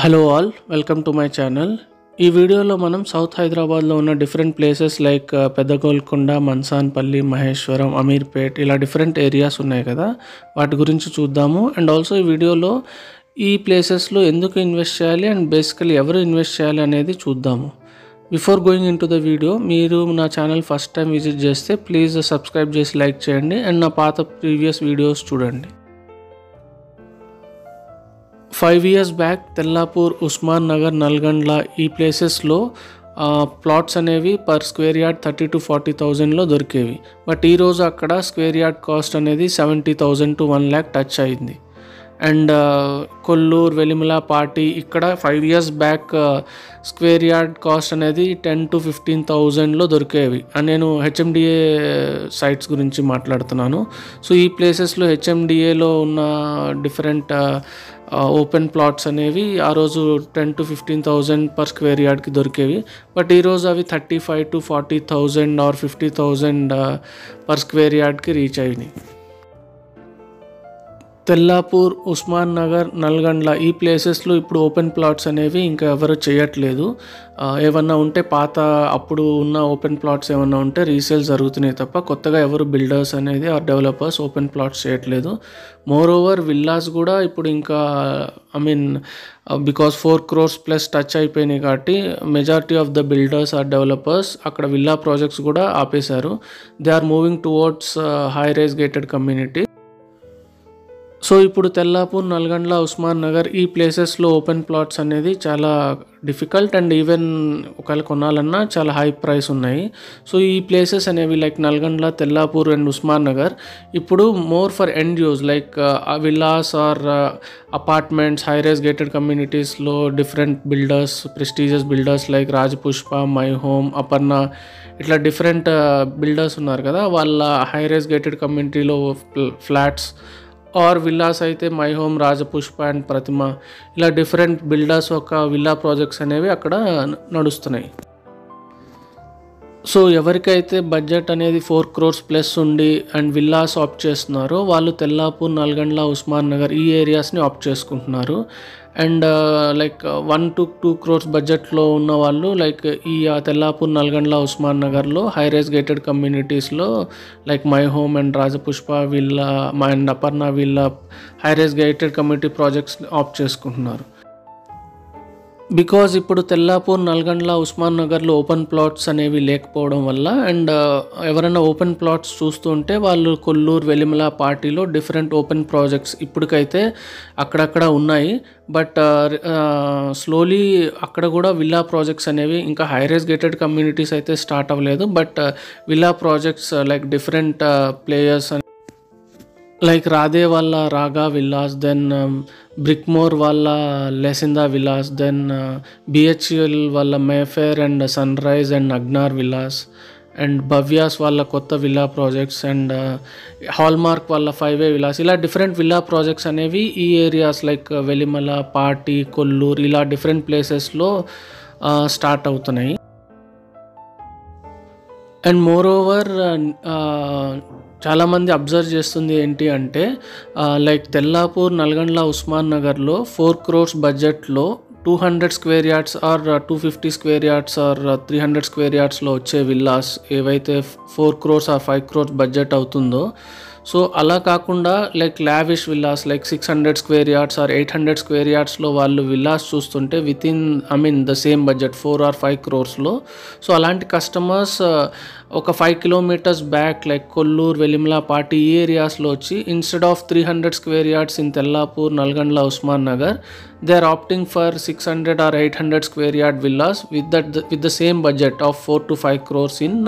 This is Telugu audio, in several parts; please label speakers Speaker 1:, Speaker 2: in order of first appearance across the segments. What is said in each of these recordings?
Speaker 1: Hello all, welcome to my channel. ఈ వీడియోలో మనం సౌత్ హైదరాబాద్లో ఉన్న డిఫరెంట్ ప్లేసెస్ లైక్ పెద్ద గోల్కొండ, మన్సాన్పల్లి, మహేశ్వరం, అమీర్పేట్ ఇలా డిఫరెంట్ ఏరియాస్ ఉన్నాయి కదా, వాటి గురించి చూద్దాము. అండ్ ఆల్సో ఈ వీడియోలో ఈ ప్లేసెస్లో ఎందుకు ఇన్వెస్ట్ చేయాలి అండ్ బేసికలీ ఎవరు ఇన్వెస్ట్ చేయాలి అనేది చూద్దాము. Before going in to the video, మీరు నా ఛానల్ ఫస్ట్ టైం విజిట్ చేస్తే ప్లీజ్ సబ్స్క్రైబ్ చేసి లైక్ చేయండి అండ్ నా పాత ప్రీవియస్ వీడియోస్ చూడండి. 5 years బ్యాక్ తెల్లాపూర్, ఉస్మాన్ నగర్, నల్గండ్ల ఈ ప్లేసెస్లో ప్లాట్స్ అనేవి పర్ స్క్వేర్ యార్డ్ 30,000 to 40,000లో దొరికేవి. బట్ ఈరోజు అక్కడ స్క్వేర్ యార్డ్ కాస్ట్ అనేది 70,000 to 1 lakh టచ్ అయింది. అండ్ కొల్లూరు, వెలిమల, పాటి ఇక్కడ 5 years back square yard cost అనేది 10,000 to 15,000లో దొరికేవి. నేను హెచ్ఎండిఏ సైట్స్ గురించి మాట్లాడుతున్నాను. సో ఈ ప్లేసెస్లో హెచ్ఎండిఏలో ఉన్న డిఫరెంట్ ఓపెన్ ప్లాట్స్ అనేవి ఆ రోజు 10,000 to 15,000 పర్ స్క్వేర్ యార్డ్కి దొరికేవి. బట్ ఈరోజు అవి 35,000 to 40,000 ఆర్ 50,000 పర్ స్క్వేర్ యార్డ్కి రీచ్ అయినాయి. తెల్లాపూర్, ఉస్మాన్ నగర్, నల్గండ్ల ఈ ప్లేసెస్లో ఇప్పుడు ఓపెన్ ప్లాట్స్ అనేవి ఇంకా ఎవరు చేయట్లేదు. ఏమన్నా ఉంటే పాత అప్పుడు ఉన్న ఓపెన్ ప్లాట్స్ ఏమన్నా ఉంటే రీసేల్ జరుగుతున్నాయి తప్ప కొత్తగా ఎవరు బిల్డర్స్ అనేది ఆర్ డెవలపర్స్ ఓపెన్ ప్లాట్స్ చేయట్లేదు. మోర్ ఓవర్ విల్లాస్ కూడా ఇప్పుడు ఇంకా బికాస్ 4 crores ప్లస్ టచ్ అయిపోయినాయి కాబట్టి majority of the builders or developers అక్కడ విల్లా ప్రాజెక్ట్స్ కూడా ఆపేశారు. They are moving towards high rise gated community. So ఇప్పుడు తెల్లాపూర్, నల్గండ్ల, ఉస్మాన్ నగర్ ఈ ప్లేసెస్లో ఓపెన్ ప్లాట్స్ అనేది చాలా డిఫికల్ట్ అండ్ ఈవెన్ ఒకవేళ కొనాలన్నా చాలా హై ప్రైస్ ఉన్నాయి. సో ఈ ప్లేసెస్ అనేవి లైక్ నల్గండ్ల, తెల్లాపూర్ అండ్ ఉస్మాన్ నగర్ ఇప్పుడు more for end use like villas or apartments, high rise gated కమ్యూనిటీస్లో different builders, prestigious builders like Rajapushpa, My Home, Aparna ఇట్లా డిఫరెంట్ బిల్డర్స్ ఉన్నారు కదా, వాళ్ళ హై రైజ్ గేటెడ్ కమ్యూనిటీలో ఫ్లాట్స్ ఆర్ విల్లాస్ అయితే My Home, Rajapushpa and Pratima ఇలా డిఫరెంట్ బిల్డర్స్ ఒక విల్లా ప్రాజెక్ట్స్ అనేవి అక్కడ నడుస్తున్నాయి. సో ఎవరికైతే బడ్జెట్ అనేది 4 crores ప్లస్ ఉండి అండ్ విల్లాస్ ఆప్ట్ చేస్తున్నారో వాళ్ళు తెల్లాపూర్, నల్గండ్ల, ఉస్మాన్ నగర్ ఈ ఏరియాస్ని ఆప్ట్ చేసుకుంటున్నారు. అండ్ లైక్ 1 to 2 crores బడ్జెట్లో ఉన్న వాళ్ళు లైక్ ఈ తెల్లాపూర్, నల్గండ్ల, ఉస్మాన్ నగర్లో హై రైజ్ గేటెడ్ కమ్యూనిటీస్లో like My Home and Rajapushpa వీళ్ళ అండ్ అపర్ణ వీళ్ళ high rise gated community projects opt చేసుకుంటున్నారు. బికాజ్ ఇప్పుడు తెల్లాపూర్, నల్గండ్ల, ఉస్మాన్ నగర్లో ఓపెన్ ప్లాట్స్ అనేవి లేకపోవడం వల్ల అండ్ ఎవరైనా ఓపెన్ ప్లాట్స్ చూస్తుంటే వాళ్ళు కొల్లూరు, వెలిమల, పాటిలో డిఫరెంట్ ఓపెన్ ప్రాజెక్ట్స్ ఇప్పటికైతే అక్కడక్కడ ఉన్నాయి. బట్ స్లోలీ అక్కడ కూడా విల్లా ప్రాజెక్ట్స్ అనేవి ఇంకా హై రైజ్ గేటెడ్ కమ్యూనిటీస్ అయితే స్టార్ట్ అవ్వలేదు. But villa projects like different players like Radhe వాళ్ళ రాగా విల్లాస్, దెన్ బ్రిక్మోర్ వాళ్ళ లెసిందా విల్లాస్, దెన్ బిహెచ్ఎల్ వాళ్ళ Mayfair and sun rise and అగ్నార్ విల్లాస్, అండ్ భవ్యాస్ వాళ్ళ కొత్త విల్లా ప్రాజెక్ట్స్, అండ్ హాల్మార్క్ వాళ్ళ 5A విల్లాస్ ఇలా డిఫరెంట్ విల్లా ప్రాజెక్ట్స్ అనేవి ఈ ఏరియాస్ లైక్ వెలిమల, పాటి, కొల్లూరు ఇలా డిఫరెంట్ ప్లేసెస్లో స్టార్ట్ అవుతున్నాయి. అండ్ మోర్ ఓవర్ చాలామంది అబ్జర్వ్ చేస్తుంది ఏంటి అంటే లైక్ తెల్లాపూర్, నల్గండ్ల, ఉస్మాన్ నగర్లో 4 crores బడ్జెట్లో 200 square yards or 250 square yards or 300 square yardsలో వచ్చే విల్లాస్ ఏవైతే 4 crores ఆర్ 5 crores బడ్జెట్ అవుతుందో, సో అలా కాకుండా like lavish villas like 600 square yards or 800 square yardsలో వాళ్ళు విల్లాస్ చూస్తుంటే within the same budget 4 or 5 crores. So అలాంటి కస్టమర్స్ ఒక 5 kilometers back like Kollur, Velimala, Pati ఈ ఏరియాస్లో వచ్చి instead of 300 square yards in Tellapur, Nallagandla, Osman Nagar they are opting for 600 or 800 square yard villas with the same budget of 4 to 5 crores in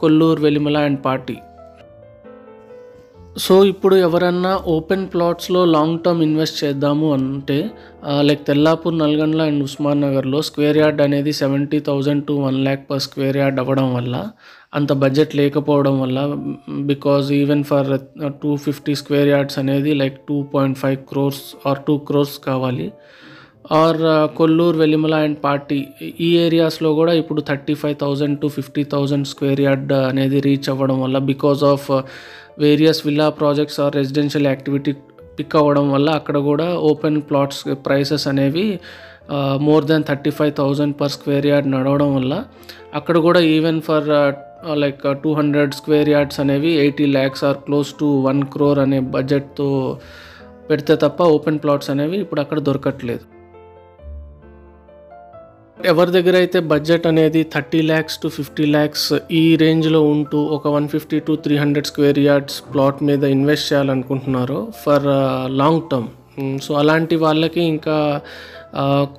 Speaker 1: Kollur, Velimala and Pati. So ఇప్పుడు ఎవరన్నా ఓపెన్ ప్లాట్స్లో లాంగ్ టర్మ్ ఇన్వెస్ట్ చేద్దాము అంటే లైక్ తెల్లాపూర్, నల్గండ్ల అండ్ ఉస్మాన్ నగర్లో స్క్వేర్ యార్డ్ అనేది 70,000 to 1 lakh per square yard అవ్వడం వల్ల, అంత బడ్జెట్ లేకపోవడం వల్ల, because even for 250 square yards అనేది లైక్ 2.5 crores ఆర్ 2 crores కావాలి. ఆర్ కొల్లూరు, వెలిమల అండ్ పాటి ఈ ఏరియాస్లో కూడా ఇప్పుడు 35,000 to 50,000 square yard అనేది రీచ్ అవ్వడం వల్ల because of various villa projects or residential activity pick అవ్వడం వల్ల అక్కడ కూడా ఓపెన్ ప్లాట్స్ ప్రైసెస్ అనేవి more than 35,000 per square yard నడవడం వల్ల అక్కడ కూడా even for like 200 square yards అనేవి 80 lakhs or close to 1 crore అనే బడ్జెట్తో పెడితే తప్ప ఓపెన్ ప్లాట్స్ అనేవి ఇప్పుడు అక్కడ దొరకట్లేదు. ఎవరి దగ్గర అయితే బడ్జెట్ అనేది 30 lakhs to 50 lakhs ఈ రేంజ్లో ఉంటూ ఒక 150 to 300 స్క్వేర్ యార్డ్స్ ప్లాట్ మీద ఇన్వెస్ట్ చేయాలనుకుంటున్నారో ఫర్ లాంగ్ టర్మ్, సో అలాంటి వాళ్ళకి ఇంకా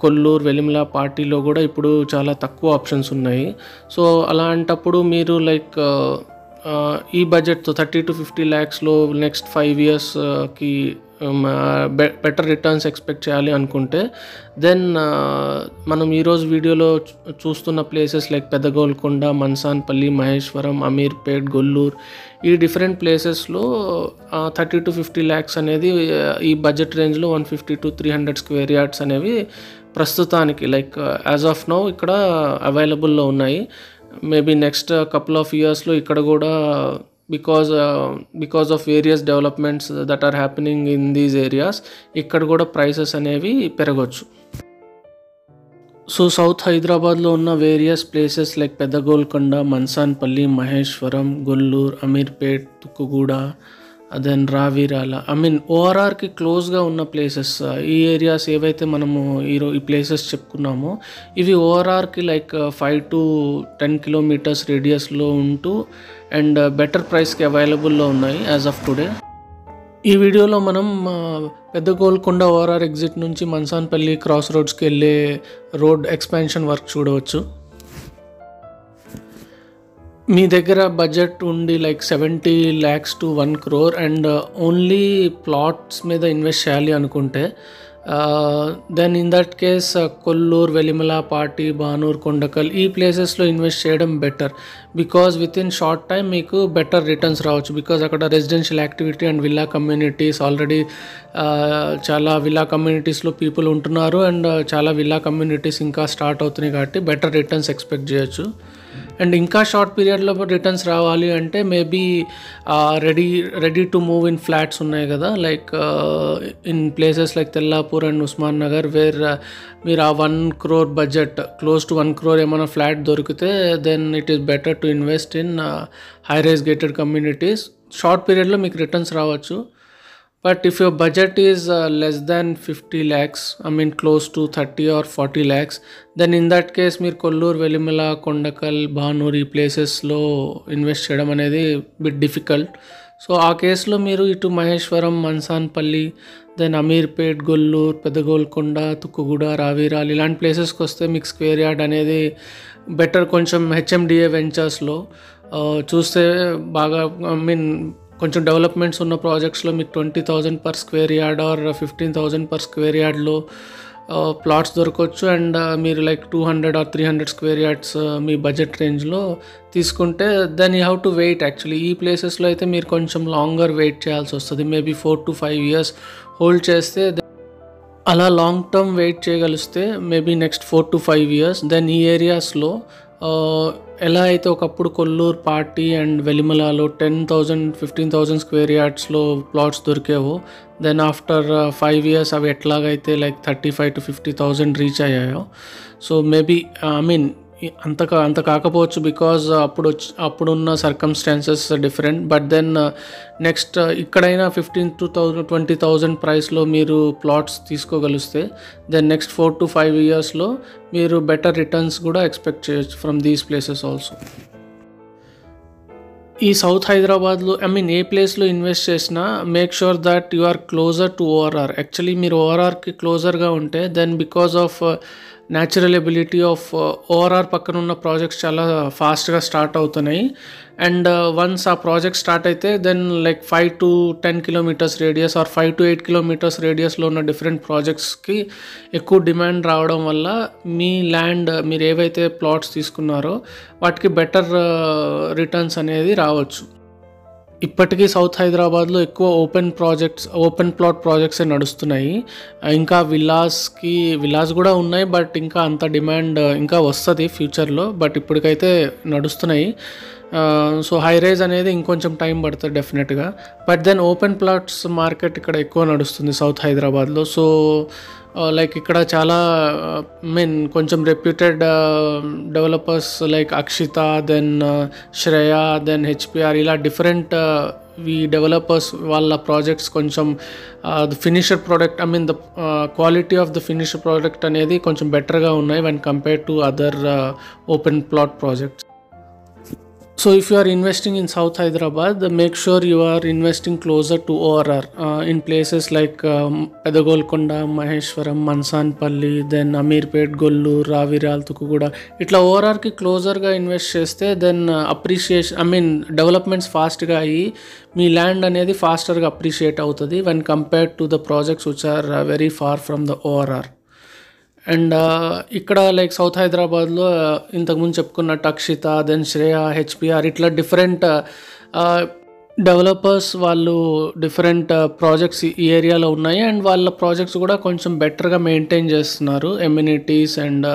Speaker 1: కొల్లూరు, వెలిమల, పార్టీలో కూడా ఇప్పుడు చాలా తక్కువ ఆప్షన్స్ ఉన్నాయి. సో అలాంటప్పుడు మీరు లైక్ ఈ బడ్జెట్తో 30 to 50 lakhsలో నెక్స్ట్ 5 yearsకి బెటర్ రిటర్న్స్ ఎక్స్పెక్ట్ చేయాలి అనుకుంటే దెన్ మనం ఈరోజు వీడియోలో చూస్తున్న ప్లేసెస్ లైక్ పెద్దగోల్కొండ, మన్సాన్పల్లి, మహేశ్వరం, అమీర్పేట్, గొల్లూరు ఈ డిఫరెంట్ ప్లేసెస్లో 30 to 50 lakhs అనేది ఈ బడ్జెట్ రేంజ్లో 150 to 300 స్క్వేర్ యార్డ్స్ అనేవి ప్రస్తుతానికి లైక్ యాజ్ ఆఫ్ నౌ ఇక్కడ అవైలబుల్లో ఉన్నాయి. మేబీ నెక్స్ట్ కపుల్ ఆఫ్ ఇయర్స్లో ఇక్కడ కూడా because of various developments that are happening in these areas ఇక్కడ కూడా ప్రైసెస్ అనేవి పెరగవచ్చు. సో సౌత్ హైదరాబాద్లో ఉన్న various places like Peddagolkonda, Mansanpally, Maheshwaram, Gollur, Ameerpet, Tukkuguda, then Ravirala, ఓఆర్ఆర్కి క్లోజ్గా ఉన్న ప్లేసెస్ ఈ ఏరియాస్ ఏవైతే మనము ఈ ప్లేసెస్ చెప్పుకున్నామో ఇవి ఓఆర్ఆర్కి లైక్ 5 to 10 kilometers రేడియస్లో ఉంటూ అండ్ బెటర్ ప్రైస్కి అవైలబుల్లో ఉన్నాయి యాజ్ ఆఫ్ టుడే. ఈ వీడియోలో మనం పెద్దగోల్కొండ ఓఆర్ఆర్ ఎగ్జిట్ నుంచి మన్సాన్పల్లి క్రాస్ రోడ్స్కి వెళ్ళే రోడ్ ఎక్స్పాన్షన్ వర్క్ చూడవచ్చు. మీ దగ్గర బడ్జెట్ ఉండి like 70 lakhs to 1 crore and only plots మీద ఇన్వెస్ట్ చేయాలి అనుకుంటే then in that case Kollur, Velimala, పార్టీ, బానూర్, కొండకల్ ఈ ప్లేసెస్లో ఇన్వెస్ట్ చేయడం better. Because with in short time మీకు బెటర్ రిటర్న్స్ రావచ్చు. బికాజ్ అక్కడ residential activity and villa communities already చాలా విల్లా కమ్యూనిటీస్లో పీపుల్ ఉంటున్నారు అండ్ చాలా విల్లా కమ్యూనిటీస్ ఇంకా స్టార్ట్ అవుతున్నాయి కాబట్టి బెటర్ రిటర్న్స్ ఎక్స్పెక్ట్ చేయొచ్చు. అండ్ ఇంకా షార్ట్ పీరియడ్లో రిటర్న్స్ రావాలి అంటే maybe ready to move in flats ఉన్నాయి కదా, like in places like Tellapur and Osman Nagar where మీరు ఆ 1 crore budget close to 1 crore ఏమైనా ఫ్లాట్ దొరికితే then it is better to invest in high rise gated communities. Short పీరియడ్లో మీకు రిటర్న్స్ రావచ్చు. But if your budget is less than 50 lakhs, close to 30 or 40 lakhs, then in that case మీరు కొల్లూరు, వెలిమల, కొండకల్, బానూరు ఈ ప్లేసెస్లో ఇన్వెస్ట్ చేయడం అనేది బిట్ డిఫికల్ట్. సో ఆ కేసులో మీరు ఇటు మహేశ్వరం, మన్సాన్పల్లి, దెన్ అమీర్పేట్, గొల్లూరు, పెద్దగోల్కొండ, తుక్కుగూడ, రావిరాల్ ఇలాంటి ప్లేసెస్కి వస్తే మీకు స్క్వేర్ యార్డ్ అనేది బెటర్. కొంచెం హెచ్ఎండిఏ వెంచర్స్లో చూస్తే బాగా కొంచెం డెవలప్మెంట్స్ ఉన్న ప్రాజెక్ట్స్లో మీకు 20,000 per square yard or 15,000 per square యార్డ్లో ప్లాట్స్ దొరకవచ్చు. అండ్ మీరు లైక్ 200 or 300 స్క్వేర్ యార్డ్స్ మీ బడ్జెట్ రేంజ్లో తీసుకుంటే then you have to wait. Actually ఈ ప్లేసెస్లో అయితే మీరు కొంచెం లాంగర్ వెయిట్ చేయాల్సి వస్తుంది. మేబీ 4 to 5 years హోల్డ్ చేస్తే అలా లాంగ్ టర్మ్ వెయిట్ చేయగలిస్తే maybe next 4 to 5 years then ఈ ఏరియాస్లో ఎలా అయితే ఒకప్పుడు కొల్లూరు, పార్టీ అండ్ వెలిమలలో 10,000, 15,000 స్క్వేర్ యార్డ్స్లో ప్లాట్స్ దొరికేవో దెన్ ఆఫ్టర్ 5 years అవి ఎట్లాగైతే లైక్ 35 to 50,000 రీచ్ అయ్యాయో. సో మేబీ అంత కాకపోవచ్చు బికాజ్ అప్పుడున్న circumstances different. But then next ఇక్కడైనా 15,000 to 20,000 ప్రైస్లో మీరు ప్లాట్స్ తీసుకోగలిస్తే దెన్ నెక్స్ట్ 4 to 5 yearsలో మీరు బెటర్ రిటర్న్స్ కూడా ఎక్స్పెక్ట్ చేయొచ్చు ఫ్రమ్ దీస్ ప్లేసెస్ ఆల్సో. ఈ సౌత్ హైదరాబాద్లో ఏ ప్లేస్లో ఇన్వెస్ట్ చేసినా make sure that you are closer to ORR. Actually మీరు ఓఆర్ఆర్కి క్లోజర్గా ఉంటే then because of natural ability of ORR పక్కన ఉన్న ప్రాజెక్ట్స్ చాలా ఫాస్ట్గా స్టార్ట్ అవుతున్నాయి. అండ్ వన్స్ ఆ ప్రాజెక్ట్ స్టార్ట్ అయితే then like 5 to 10 kilometers radius or 5 to 8 kilometers రేడియస్లో ఉన్న డిఫరెంట్ ప్రాజెక్ట్స్కి ఎక్కువ డిమాండ్ రావడం వల్ల మీ ల్యాండ్ మీరు ఏవైతే ప్లాట్స్ తీసుకున్నారో వాటికి బెటర్ రిటర్న్స్ అనేది రావచ్చు. ఇప్పటికీ సౌత్ హైదరాబాద్లో ఎక్కువ ఓపెన్ ప్లాట్ ప్రాజెక్ట్సే నడుస్తున్నాయి. ఇంకా విల్లాస్ కూడా ఉన్నాయి, బట్ ఇంకా అంత డిమాండ్ ఇంకా వస్తుంది ఫ్యూచర్లో, బట్ ఇప్పటికైతే నడుస్తున్నాయి. సో హై రైజ్ అనేది ఇంకొంచెం టైం పడుతుంది డెఫినెట్గా. But then open plots market ఇక్కడ ఎక్కువ నడుస్తుంది సౌత్ హైదరాబాద్లో. సో లైక్ ఇక్కడ చాలా మీన్ కొంచెం reputed developers like Akshita, then Shreya, then HPR, ఇలా డిఫరెంట్ ఈ డెవలపర్స్ వాళ్ళ ప్రాజెక్ట్స్ కొంచెం the finisher product the quality of the finisher product అనేది కొంచెం బెటర్గా ఉన్నాయి when compare to other open plot projects. So if you are investing in South Hyderabad, make sure you are investing closer to ORR in places like Pedagolkonda, Maheshwaram, Mansanpalli, then Amirpet, Gollur, Raviral, Tukuguda. Itla ORR ki closer ga invest cheste, then appreciation, developments fast ga ayi me land అనేది ఫాస్టర్గా అప్రిషియేట్ అవుతుంది when compared to the projects which are very far from the ORR. And ఇక్కడ లైక్ సౌత్ హైదరాబాద్లో ఇంతకుముందు చెప్పుకున్నట్టు అక్షిత, దెన్ శ్రేయ, హెచ్పిఆర్, ఇట్లా డిఫరెంట్ డెవలపర్స్ వాళ్ళు డిఫరెంట్ ప్రాజెక్ట్స్ ఈ ఏరియాలో ఉన్నాయి. అండ్ వాళ్ళ ప్రాజెక్ట్స్ కూడా కొంచెం బెటర్గా మెయింటైన్ చేస్తున్నారు amenities. And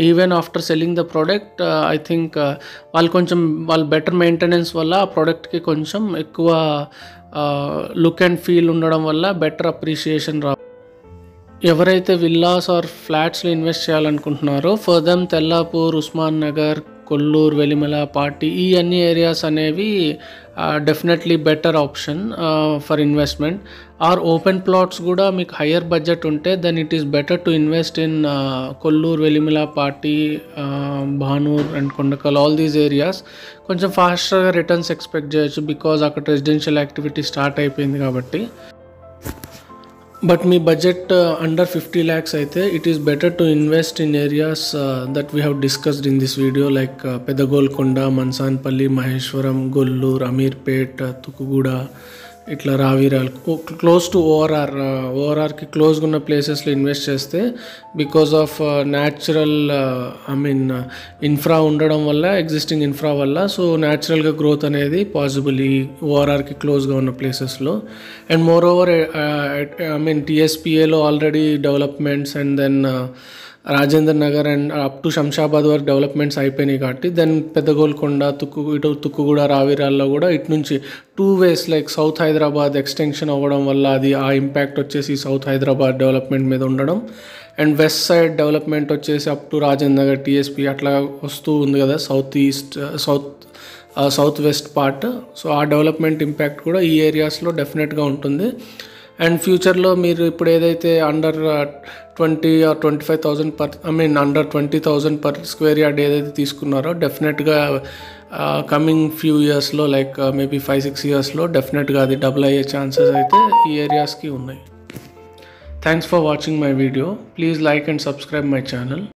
Speaker 1: even after selling the product I think వాళ్ళు బెటర్ మెయింటెనెన్స్ వల్ల ఆ ప్రోడక్ట్కి కొంచెం ఎక్కువ లుక్ అండ్ ఫీల్ ఉండడం వల్ల బెటర్ అప్రిషియేషన్ ఎవరైతే విల్లాస్ ఆర్ ఫ్లాట్స్లో ఇన్వెస్ట్ చేయాలనుకుంటున్నారో ఫర్ దెమ్ తెల్లాపూర్, ఉస్మాన్ నగర్, కొల్లూరు, వెలిమల, పాటి ఈ అన్ని ఏరియాస్ అనేవి డెఫినెట్లీ బెటర్ ఆప్షన్ ఫర్ ఇన్వెస్ట్మెంట్. ఆర్ ఓపెన్ ప్లాట్స్ కూడా మీకు హయ్యర్ బడ్జెట్ ఉంటే then it is better to invest in Kollur, Velimala, Pati, Bhanur and Kondakal, all these areas. కొంచెం ఫాస్టర్గా రిటర్న్స్ ఎక్స్పెక్ట్ చేయొచ్చు బికాజ్ అక్కడ రెసిడెన్షియల్ యాక్టివిటీ స్టార్ట్ అయిపోయింది కాబట్టి. బట్ మీ బడ్జెట్ అండర్ 50 lakhs అయితే it is better to invest in areas that we have discussed in this video like Peddagolkonda, Mansanpally, Maheshwaram, Gollur, Ameerpet, Tukkuguda, ఇట్లా రావిరాల్ క్లోజ్ టు ఓఆర్ఆర్కి క్లోజ్గా ఉన్న ప్లేసెస్లో ఇన్వెస్ట్ చేస్తే బికాజ్ ఆఫ్ న్యాచురల్ ఇన్ఫ్రా ఉండడం వల్ల, ఎగ్జిస్టింగ్ ఇన్ఫ్రా వల్ల, సో న్యాచురల్గా గ్రోత్ అనేది పాసిబుల్ ఈ ఓఆర్ఆర్కి క్లోజ్గా ఉన్న ప్లేసెస్లో. అండ్ మోర్ ఓవర్ టీఎస్పిఏలో already developments and then Rajendra Nagar and up to Shamshabad వరకు డెవలప్మెంట్స్ అయిపోయినాయి కాబట్టి దెన్ పెద్దగోల్కొండ, తుక్కుగూడ, రావిరాల్లో కూడా ఇటు నుంచి 2 ways like south Hyderabad extension అవ్వడం వల్ల అది ఆ ఇంపాక్ట్ వచ్చేసి సౌత్ హైదరాబాద్ డెవలప్మెంట్ మీద ఉండడం, అండ్ వెస్ట్ సైడ్ డెవలప్మెంట్ వచ్చేసి up to Rajender Nagar, tsp అట్లా వస్తూ ఉంది కదా సౌత్ వెస్ట్ పార్ట్. సో ఆ డెవలప్మెంట్ ఇంపాక్ట్ కూడా ఈ ఏరియాస్లో డెఫినెట్గా ఉంటుంది. అండ్ ఫ్యూచర్లో మీరు ఇప్పుడు ఏదైతే under 20 or 25,000 under 20,000 per square yard ఏదైతే తీసుకున్నారో డెఫినెట్గా కమింగ్ ఫ్యూ ఇయర్స్లో లైక్ మేబీ 5-6 yearsలో డెఫినెట్గా అది డబుల్ అయ్యే ఛాన్సెస్ అయితే ఈ ఏరియాస్కి ఉన్నాయి. Thanks for watching my video. Please like and subscribe my channel.